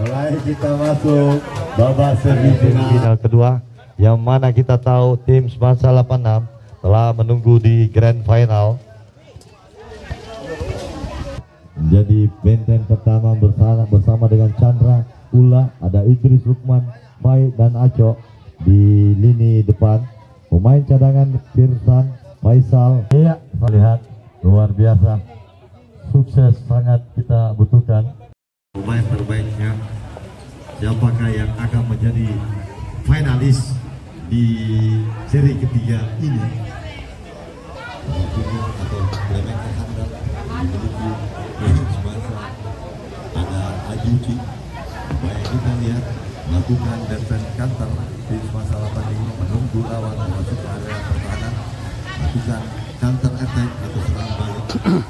Mulai kita masuk babak semifinal kedua, yang mana kita tahu tim Semansa 86 telah menunggu di grand final. Menjadi benteng pertama bersama dengan Chandra, Ula, ada Idris, Lukman, Baik dan Aco di lini depan. Pemain cadangan Firsan, Faisal. Iya, lihat luar biasa. Sukses sangat kita butuhkan. Pemain terbaiknya siapakah yang akan menjadi finalis di seri ketiga ini? Atau Clemente Handal memiliki semasa ada Ajuci. Baik, kita lihat lakukan defense counter di semasa 8 ini, menunggu lawan masuk ke area pertahanan, lakukan counter attack atau serang balik.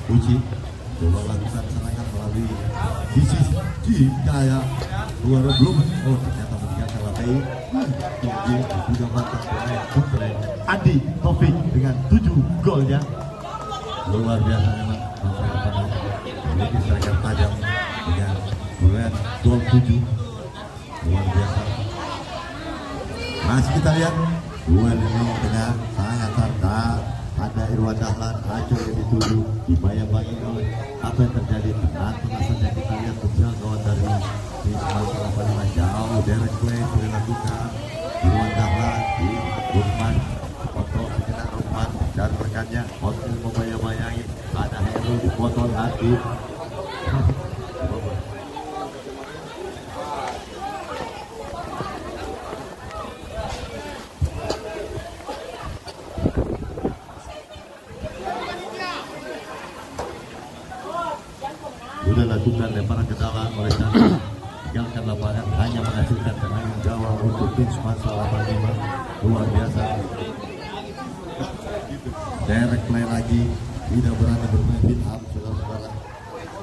Uji coba lakukan serangan melalui sisi kayak luar belum. Oh, ternyata meninggalkan lantai. Tinggi juga mantap pemain Putra Adi Taufik dengan 7 golnya. Luar biasa memang. Memiliki serangan tajam dengan gol 7. Luar biasa. Masih kita lihat duel ini dengan sangat serta. Ada Irwan Dahlan, Aco yang dituju, dibayang-bayang oleh apa yang terjadi. Tengah-tengah saja kita lihat penjangkauan dari Ismail 85 jauh. Derek Play sudah dilakukan. Irwan Dahlan di Rukman, foto sejenak Rukman dan rekannya. Hotel membayang-bayangi ada Heru di foto hati. Sudah lakukan lemparan ke dalam oleh Chandra, tinggalkan lapangan, hanya menghasilkan tendangan gawang untuk tim Semansa 85. Luar biasa. Derek Play lagi, tidak berani bermain build up, saudara-saudara.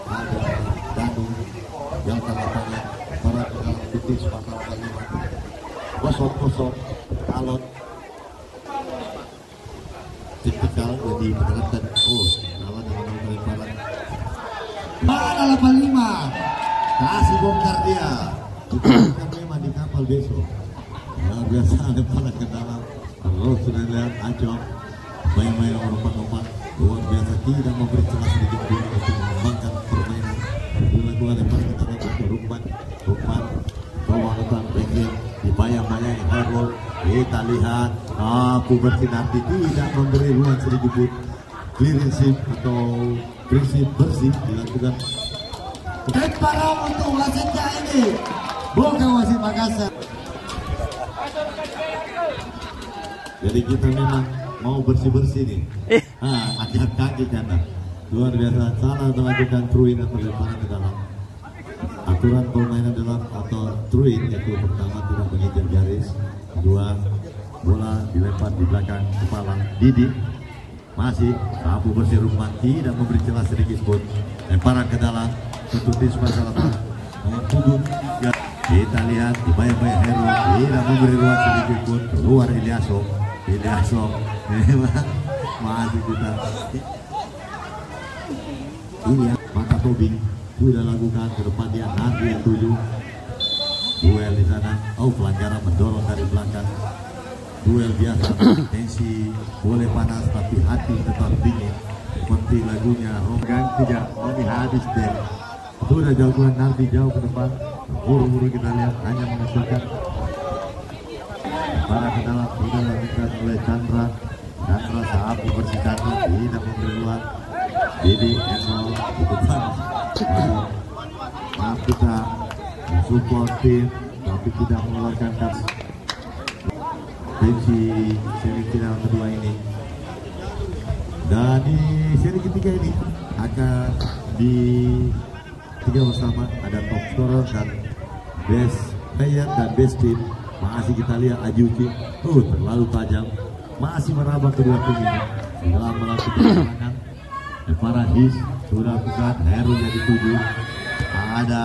Ada Danu, tinggalkan lapangan, lemparan ke dalam untuk tim Semansa 85. Kosong-kosong, alot tipikal jadi menerapkan. Oh, lawan dengan lemparan. Mana 85 kasih bongkar dia. Kita memang di kapal besok. Luar biasa lemparan ke dalam. Terus sudah lihat Acok bayang-bayang lompat-lompat. Luar biasa, tidak memberi celah sedikit pun untuk mengembangkan permainan. Dua lemparan ke dalam untuk Rukman bawa letak bengkel dibayang-bayang Herul. Kita lihat Pubertinati tidak memberi ruang sedikit pun. Cleansing atau prinsip bersih dilakukan. Lemparan untuk wasitnya ini bukan wasit Makassar. Jadi kita memang mau bersih-bersih nih. Angkat kaki karena luar biasa. Salah melakukan throw-in atau lemparan ke dalam. Aturan permainan dalam atau throw-in yaitu pertama tidak menginjak garis, kedua bola dilempar di belakang kepala. Didi masih mampu bersih Rukman, tidak memberi celah sedikit pun. Lemparan ke dalam untuk tim Semansa 85 punggung. Kita lihat dibayang-bayang Heru, tidak memberi ruang sedikit pun. Keluar Ilyaso memang masih kita. Ini ya, maka Tobing sudah lakukan ke depan dia nanti yang 7. Duel di sana. Oh, pelanggaran mendorong dari belakang. Duel biasa, tensi boleh panas tapi hati tetap dingin. Seperti lagunya Rogan tidak mau habis deh. Sudah jauhan nanti jauh ke depan. Buru-buru kita lihat hanya menghasilkan para ke dalam. Sudah dilakukan oleh Chandra saat bersih Chandra tidak memberi ruang. Jadi Enol di depan. Kita mensupport tim tapi tidak mengeluarkan kas. Di semifinal kedua ini dan di seri ketiga ini akan di tiga bersama ada top scorer dan best player dan best team. Masih kita lihat Ajuki terlalu tajam, masih meraba kedua tim ini dalam melakukan serangan. Lemparan His sudah lakukan, Heru yang dituju, ada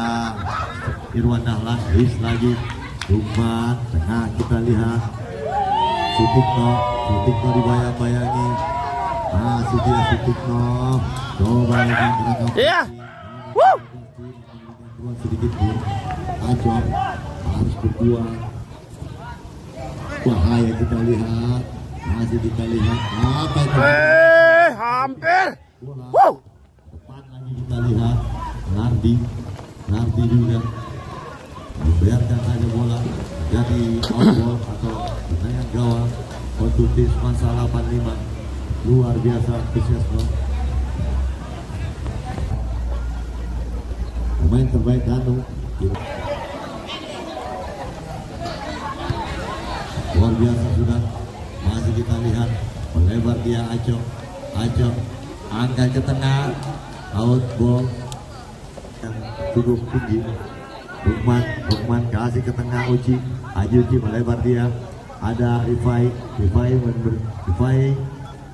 Irwan Dahlan, His lagi Lukman tengah. Kita lihat Sutikno dibayang-bayangi, masih tidak Sutikno. Coba yang sedikit pun. Aco harus berjuang. Bahaya kita lihat. Masih kita lihat. Apa itu? Hampir. Bola. Tepat lagi kita lihat. Nardi juga. Biarkan saja bola jadi outball atau tendangan gawang untuk tim Mansala 85. Luar biasa antusiasme. Pemain terbaik Danu. Luar biasa sudah. Masih kita lihat melebar dia Aco angkat ke tengah, outball yang cukup tinggi. Lukman kasih ke tengah Uci melebar dia. Ada Rifai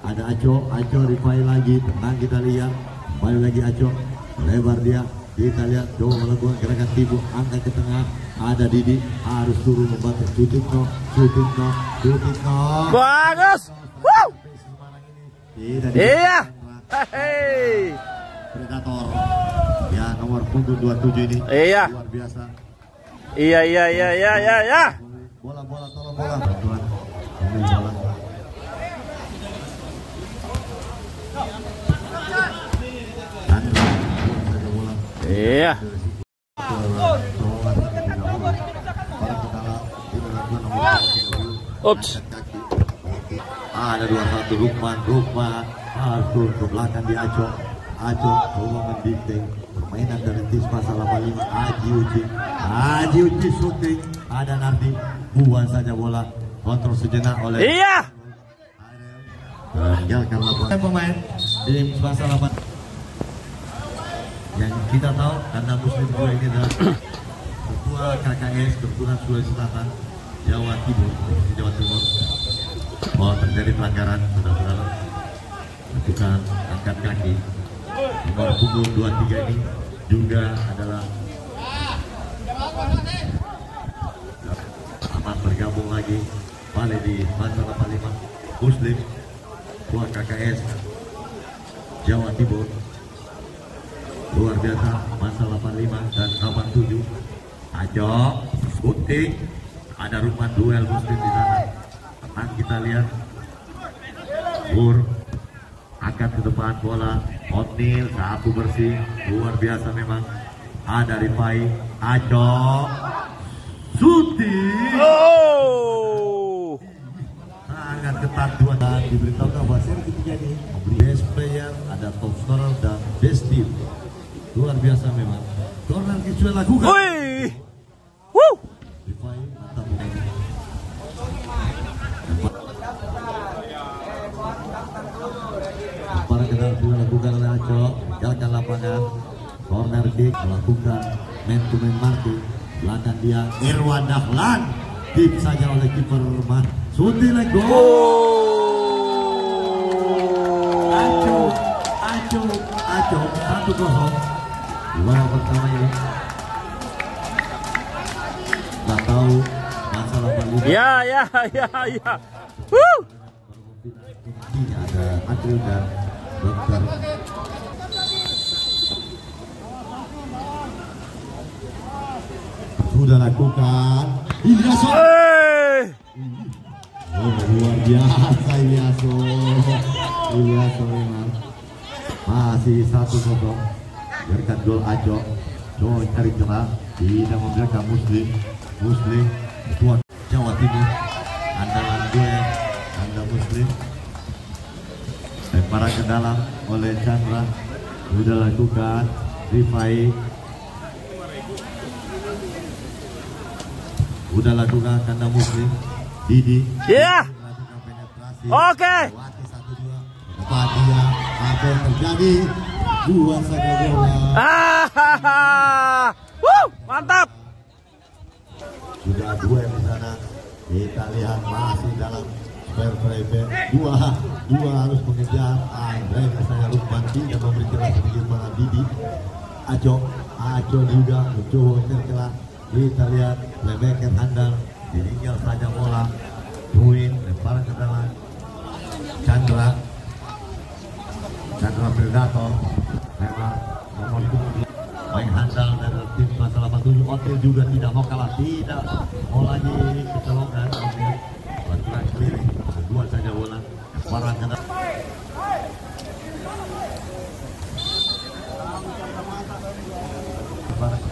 ada Aco Rifai lagi, tenang kita lihat. Kembali lagi Aco melebar dia. Kita lihat coba melakukan gerakan tibu, angkat ke tengah. Ada Didi harus turun membantu. Shooting no. Bagus. Wow. Iya. Hei. Predator. Ya nomor punggung 27 ini. Iya. Luar biasa. Iya. Bola tolong bola. Bantuan. Ambil bola. Iya. Ups. Ada 21 Lukman harus turun ke belakang di Aco coba mendikte permainan dari tim Mansala 85. Aji Uci shooting. Ada Nardi, buang saja bola, kontrol sejenak oleh tinggalkan lapangan. Pemain tim Mansala 85 yang kita tahu karena Muslim juga ini adalah ketua KKS Kebetulan Sulawesi Selatan Jawa Timur. Terjadi pelanggaran, saudara-saudara. Lakukan angkat kaki. Nomor punggung 23 ini juga adalah amat bergabung lagi balik di Mansala 85 Muslim ketua KKS Jawa Timur. Luar biasa Mansala 85 dan 87. Aco shooting. Ada Lukman duel Muslim di sana. Tenang kita lihat. Angkat ke depan bola. Otnil sapu bersih. Luar biasa memang. Ada Rifai. Aco shooting. Sangat ketat dua. Dan diberitahukan bahwa seri ketiga ini best player, ada top scorer dan best team. Luar biasa memang. Corner kita lakukan. Rifai mantap ini. Para kenal sudah lakukan oleh Aco. Tinggalkan lapangan. Corner kick melakukan man to man marking. Belakang dia Irwan Dahlan. Tip saja oleh kiper Mas. Shooting lagi gol. Aco 1-0. Gimana pertama ini? Nggak tahu Mansala 85. Ya. Ini ada Adil dan Dokter. Sudah lakukan. Ilyaso. Luar biasa Ilyaso memang. Masih 1-0. Biarkan gol Aco. Coba cari celah. Tidak membiarkan Muslim tuan Jawa Timur. Andalan duel Anda Muslim. Lemparan ke dalam oleh Chandra. Sudah lakukan Rifai. Sudah lakukan Anda Muslim. Didi. Iya. Lakukan penetrasi. Oke. Lewati 1-2. Depan dia. Apa yang terjadi? Buang saja bola. Mantap. Sudah dua di sana. Kita lihat masih dalam fair play. Dua harus mengejar. Andre misalnya Lukman tidak memberikan sedikit mana Didi. Aco juga mencoba tercelah. Kita lihat playmaker handal. Ditinggal saja bola. Ruin lemparan ke dalam. Chandra Predator memang nomor 2 main handal. tampil juga tidak mau kalah, tidak mau lagi kecolongan. Lakukan keliling, kedua saja bola parah ke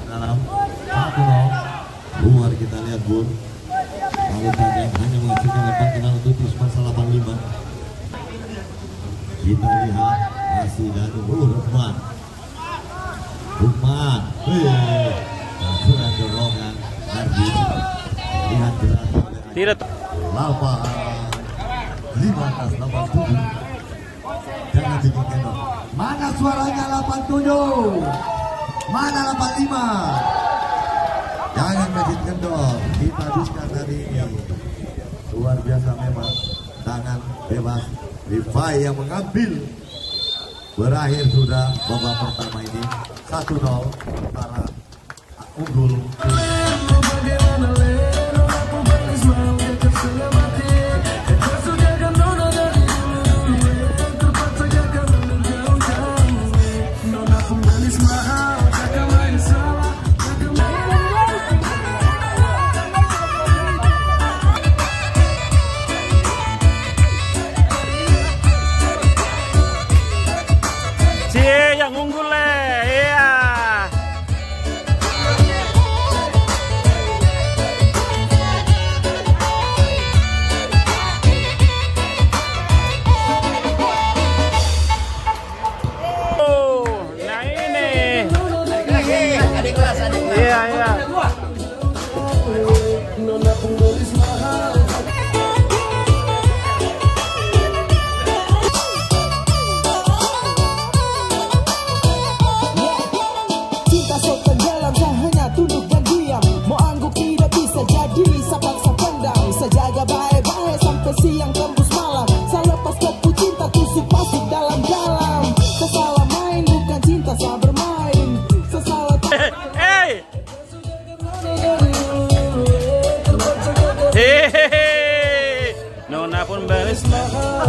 dalam 1-0. Luar kita lihat Bun. Lalu Tajam hanya menghasilkan lepas kenal untuk Tisman 85. Kita lihat masih dari Rukman. Sudah dorongan Ardi. Lihat jelas Tidak. 15-87. Jangan bikin kendor. Mana suaranya 87? Mana 85? Jangan bikin kendor. Kita habiskan hari ini. Luar biasa memang. Tangan bebas. Rifai yang mengambil. Berakhir sudah babak pertama ini 1-0 para unggul. Yang unggul iya. Oh, nah ini. Adik kelas. Iya, iya. Jaga baik-baik sampai siang tembus malam. Selepas kopu cinta tusuk masuk dalam-dalam. Sesalah main bukan cinta, salah bermain. Sesalah Hey. Hehehe. Nona pun balas.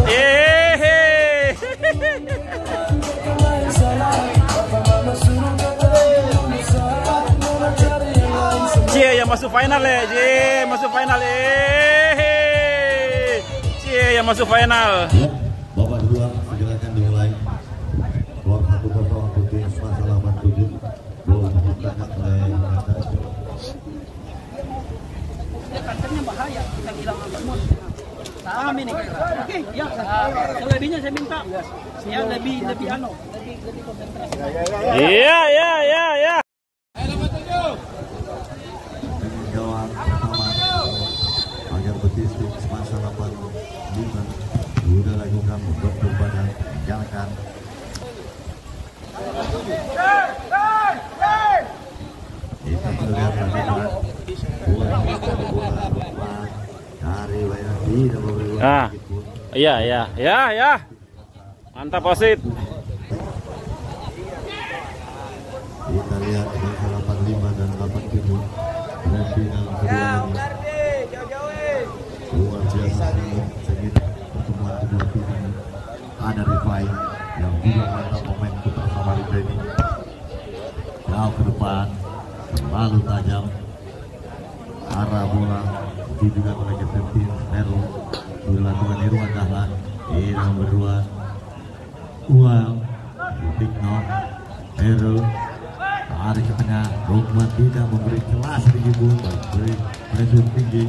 Hehehe. Cie yang masuk final ya, Cie masuk final Cie yang masuk final. Ya, babak kedua segera akan dimulai. Skor 1-0 untuk tim Masa 87. Gol diciptakan oleh Natasha. Kantornya bahaya, kita hilang semua. Sama ini. Oke, ya. Selebihnya saya minta. Ya lebih konsentrasi. Iya. Gawang pertama agar betis tim Masa 85 sudah lakukan bentuk badan jalankan. Kita melihat lagi bola dari Wayang tidak memberi Ah. Iya. Mantap wasit. Kita lihat Masa 85 dan 87 grand final kedua luar biasa sengit pertemuan kedua tim ini. Ada Rifai yang juga mantap momen putar sama Rifai ini jauh ke depan terlalu tajam arah bola juga oleh kapten tim Meru dilakukan Irwan Dahlan yang berdua Tikno Meru tarik ke tengah. Rukman tidak memberi kelas tinggi pun beri pressure tinggi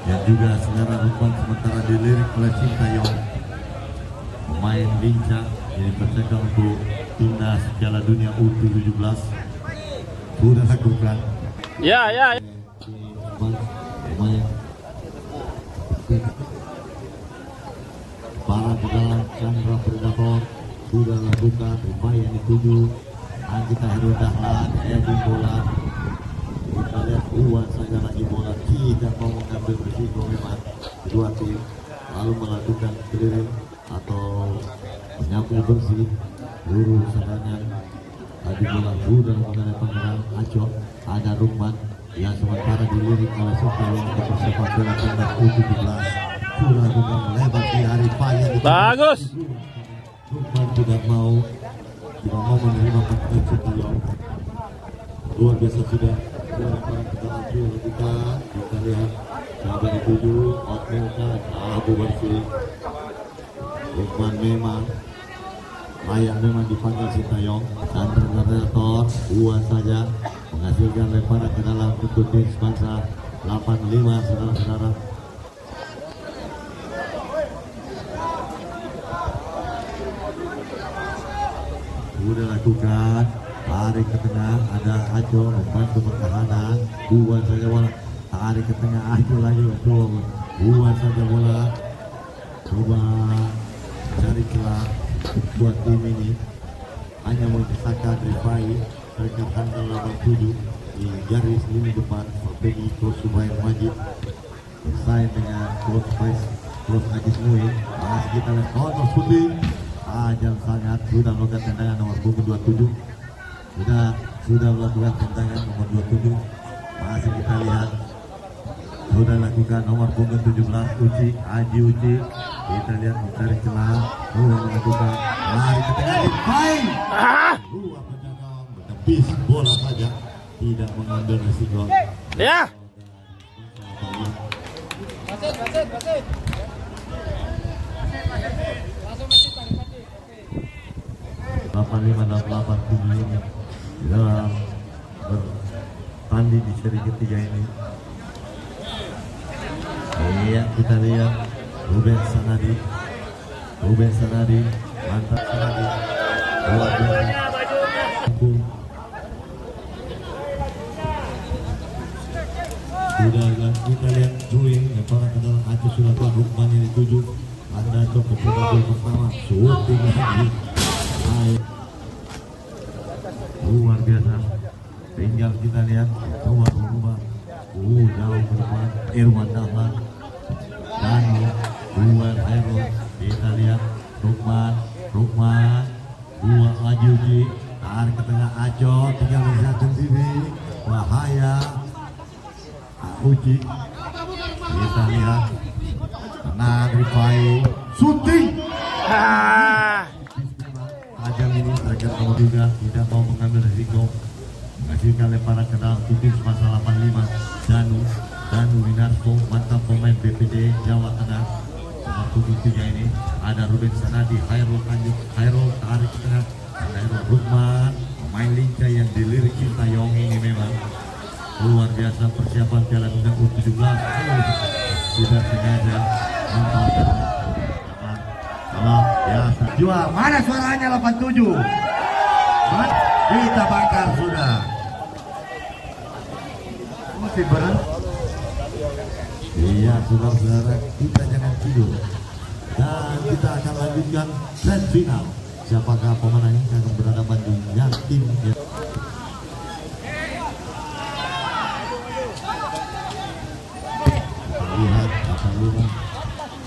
dan juga selera Rukman sementara dilirik oleh Sintayong pemain lincah yang bersaing untuk timnas Piala Dunia U17 sudah lakukan Ya. pemain para pedalang Chandra Predator sudah lakukan upaya yang dituju. Kita Irwan Dahlan di bola. Kita lihat Uwan saja lagi bola tidak mau mengambil risiko memang kedua tim lalu melakukan clearing atau menyapu bersih lurus serangan. Tadi bola sudah mengenai pengerang Acok. Ada Rukman yang sementara dilirik oleh Sintayong untuk persiapan Piala Timnas U17 sudah juga melebar di hari payah. Bagus. Rukman tidak mau menerima pertandingan Sintayong. luar biasa sudah lemparan ke dalam field kita lihat sampai dituju Otmil kan Abu bersih Lukman memang layak memang dipanggil Sintayong dan terminator buat saja menghasilkan lemparan ke dalam untuk tim bangsa 85 saudara-saudara. Sudah lakukan tarik ke tengah, ada Ajo membantu pertahanan, buat saja bola, tarik ke tengah, Ajo lagi buat saja bola, coba cari celah buat tim ini, hanya menyisakan Rifai mereka tanggal 87 di garis lini depan strategi Cross Subair Majid bersaing dengan Cross Ajis Mui. Masih kita lihat counter shooting tajam sangat, sudah melakukan tendangan nomor punggung 27, sudah melakukan tendangan nomor 27. Masih kita lihat sudah lakukan nomor punggung 17 Uci Aji Uci, kita lihat mencari celah, sudah melakukan lari ke tengah Rifai, dua penjaga menepis bola saja, tidak mengambil risiko. Ya. 85 dan 87 ini dalam bertanding di seri ketiga ini. Iya, kita lihat Ruben Sanadi, mantap Sanadi, luar biasa. Sudah kita lihat Juing yang para kenal Aceh sudah tuan Rukman yang dituju, anda coba gol pertama, shooting lagi. Luar biasa. Tinggal kita lihat coba berubah. Jauh ke depan Irwan Dahlan dan Ruben Aero. Kita lihat Rukman dua lagi Uji, tarik ke tengah Ajo, tinggal lihat sendiri, bahaya Uji. Kita lihat tenang Rifai, shooting. Ajam ini agar kamu juga tidak mau mengambil risiko, menghasilkan lemparan ke dalam titik masalah 85. Danu Winarto, mantan pemain BPD Jawa Tengah. Nomor 73 ini ada Ruben Sanadi, Hairul tarik ke tengah, Hairul Rukman, pemain lincah yang dilirik Sintayong ini memang luar biasa. Persiapan Piala Dunia U17 tidak sengaja biasa. Jual, mana suaranya 87? Kita bakar sudah. Masih berhenti. Iya, saudara-saudara, kita jangan tidur. Dan kita akan lanjutkan grand final. Siapakah pemenang yang akan berhadapan dengan tim ya. Lihat apa rumah.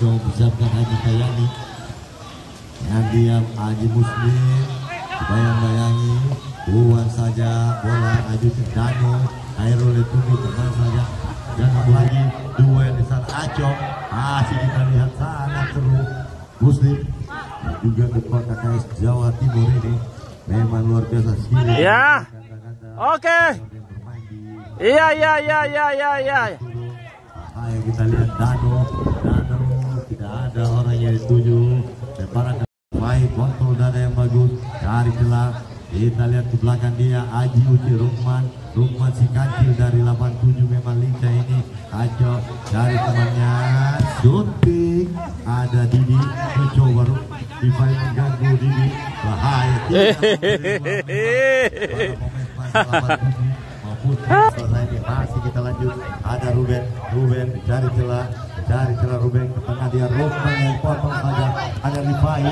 Coba persiapkan Haji Kayani. Diam Haji Muslim, bayang-bayangi, buang saja bola Aju ke Danu, Hairul tunggu tenang saja, jangan lagi duel di sana Aco. Masih kita lihat sangat seru. Muslim juga ketua KKS Jawa Timur ini memang luar biasa skill. Ya. Oke. Iya. Ayo kita lihat Danu, tidak ada orang yang dituju. Lemparan baik, kontrol dada yang bagus, cari celah. Kita lihat ke belakang dia Aji Uci Rukman si kancil dari 87 memang lincah ini. Ajo dari temannya, shooting, ada Didi mencoba Rifai mengganggu Didi, bahaya. Ini masih kita lanjut, ada Ruben cari celah Ruben ke tengah, dia Rukman yang potong saja, ada Rifai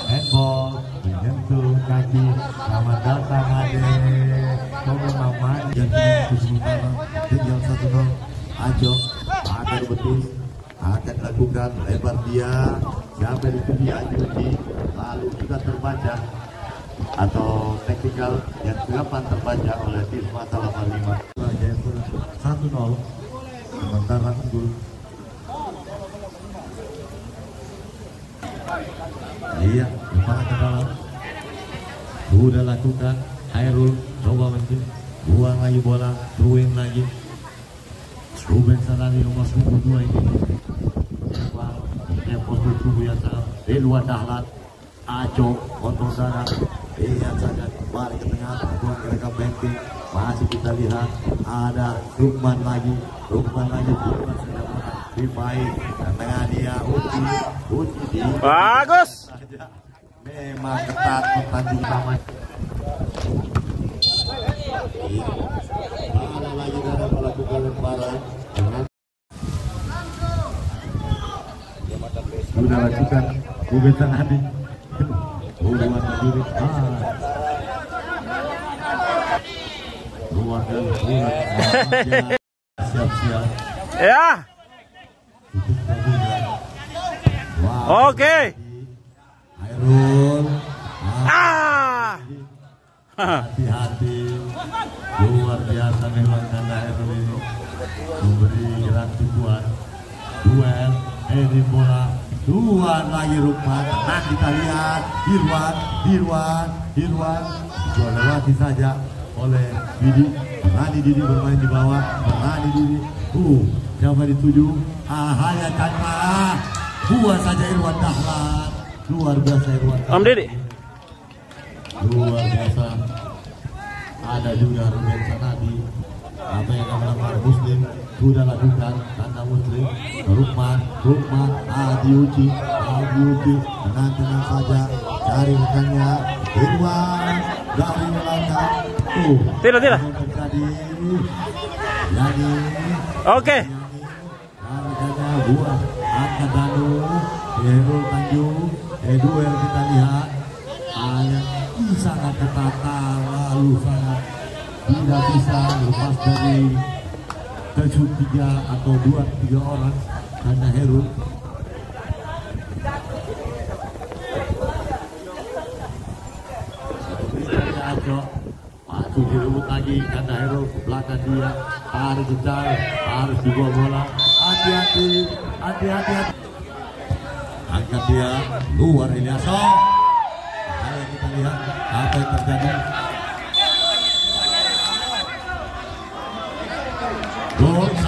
handball menyentuh kaki. Selamat datang Ade Tomo Maman dan sementara tinggal 1-0. Ajo akan betis, akan lakukan lebar dia sampai di tepi Ajuji, lalu sudah terbaca atau teknikal yang kapan terbaca oleh tim masalah 85. 1-0 sementara unggul. Iya, kepala ke dalam sudah lakukan. Hairul coba mencuri, buang lagi bola, throwing lagi. Ruben Sanadi nomor 22 ini. Yang postur tubuh yang sangat Ridwan Dahlan, Aco, kontrol darah. Lihat saja balik ke tengah, buang mereka banking. Masih kita lihat ada Rukman lagi Rifai, tengah dia Uci Bagus. memang ketat pertandingan. Ada lagi dari melakukan lemparan. Sudah lakukan Ruben Sanadi. Buruan diri. Luar dan siap-siap. Ya. Oke. Hairul. Hati-hati. Luar biasa memang karena Hairul ini memberi rangkuman. Duel. Ini bola. Duan lagi Rukman. Nah kita lihat Dirwan. Lewati saja oleh Didi. Didi bermain di bawah. Didi. Siapa dituju? Hanya tanpa. Buat saja Irwan Dahlan. Luar biasa Irwan Dahlan. Om Didi. Luar biasa. Ada juga Ruben Sanadi. Apa yang akan melakukan Muslim sudah lakukan tanda Muslim. Rukman Adiuci tenang saja cari rekannya Irwan dari belakang. Tidak. Yani. Oke. Harganya buah angkat Danu Herul Tanjung duel kita lihat sangat ketat lalu sangat tidak bisa lepas dari terjun 3 atau 2-3 orang karena Herul. Maju direbut lagi karena Herul ke belakang dia harus dicari, harus dibawa bola. Hati-hati. Angkat dia luar Ilyaso. Ayo kita lihat apa yang terjadi. Gol 1-1.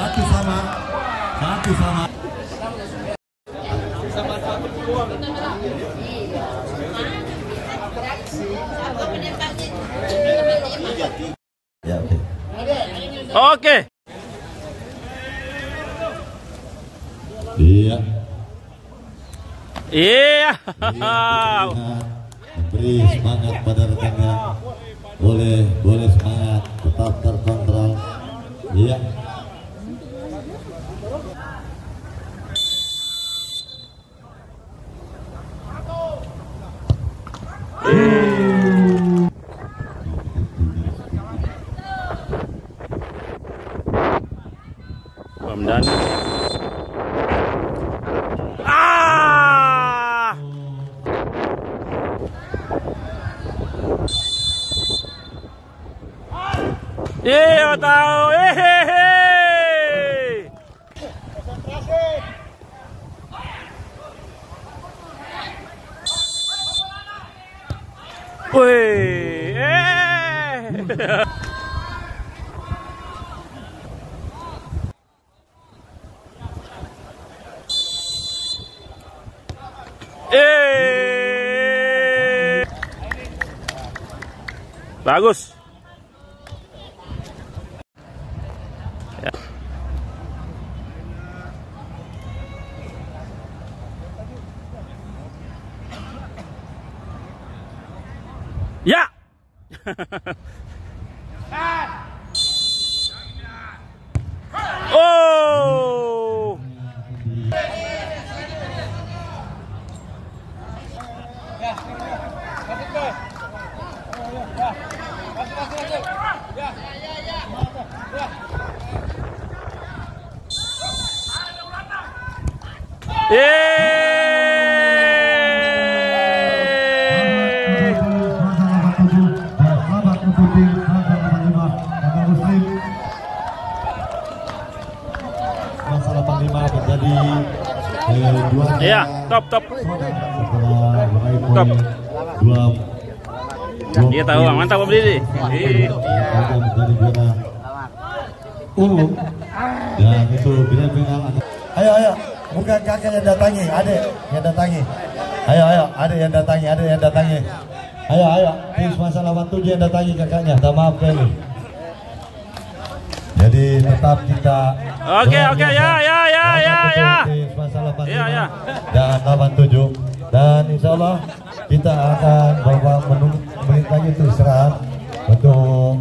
Ya, Oke. Iya. Beri semangat pada rekannya. Boleh semangat, tetap terkontrol. Iya. Ramdan. Iya tahu. Bagus. Ya. Oh. Masalah 85 terjadi juara. Iya, top. Setelah meraih poin Iya tahu, mantap Om Didi. Menjadi juara umum. Dan itu bila final. Ayo, bukan kakak yang datangi, adik yang datangi. Ayo, adik yang datangi. Ayo, tim masalah 87 yang datangi kakaknya. Tak maaf kali. Jadi tetap kita. Oke, ya. Tim masalah 85 Ya. dan 87. Dan insya Allah kita akan beberapa menit lagi untuk istirahat untuk